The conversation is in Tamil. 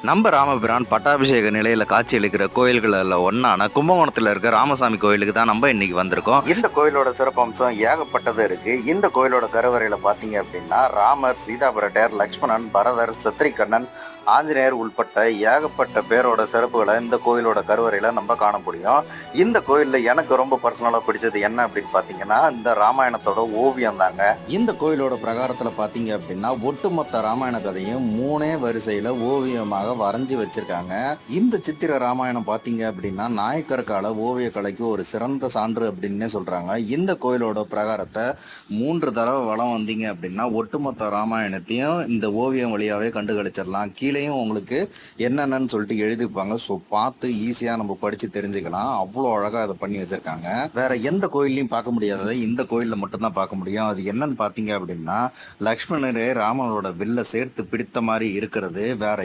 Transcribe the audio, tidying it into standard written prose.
நம்ம ராமபிரான் பட்டாபிஷேக நிலையில காட்சியளிக்கிற கோயில்கள்ல ஒன்னான கும்பகோணத்துல இருக்க ராமசாமி கோயிலுக்கு தான் நம்ம இன்னைக்கு வந்திருக்கோம். இந்த கோயிலோட சிறப்பம்சம் ஏகப்பட்டது இருக்கு. இந்த கோயிலோட கருவறையில பாத்தீங்க அப்படின்னா ராமர், சீதாபுரட்டர், லக்ஷ்மணன், பரதர், சத்ரிகண்ணன், ஆஞ்சநேயர் உள்பட்ட ஏகப்பட்ட பேரோட சிறப்புகளை இந்த கோயிலோட கருவறையில நம்ம காண முடியும். இந்த கோயில்ல எனக்கு ரொம்ப பர்சனலா பிடிச்சது என்ன அப்படின்னு பாத்தீங்கன்னா இந்த ராமாயணத்தோட ஓவியம் தாங்க. இந்த கோயிலோட பிரகாரத்துல பாத்தீங்க அப்படின்னா ஒட்டுமொத்த ராமாயண கதையும் 3 வரிசையில ஓவியமாக வரைஞ்சி வச்சிருக்காங்க. இந்த சித்திர ராமாயணம் பாத்தீங்க அப்படின்னா நாயக்கர் கால ஓவிய கலைக்கு ஒரு சிறந்த சான்று அப்படின்னு சொல்றாங்க. இந்த கோயிலோட பிரகாரத்தை 3 தடவை வளம் வந்தீங்க அப்படின்னா ஒட்டுமொத்த ராமாயணத்தையும் இந்த ஓவியம் வழியாவே கண்டுகளிச்சிடலாம். கீழேயும் உங்களுக்கு என்னென்னு சொல்லிட்டு எழுதிருப்பாங்க. ஸோ பார்த்து ஈஸியா நம்ம படிச்சு தெரிஞ்சுக்கலாம். அவ்வளோ அழகா அதை பண்ணி வச்சிருக்காங்க. வேற எந்த கோயிலையும் பார்க்க முடியாததை இந்த கோயில்ல மட்டும்தான் பார்க்க முடியும். அது என்னன்னு பாத்தீங்க அப்படின்னா லக்ஷ்மணரே ராமனோட வில்ல சேர்த்து பிடித்த மாதிரி இருக்கிறது வேற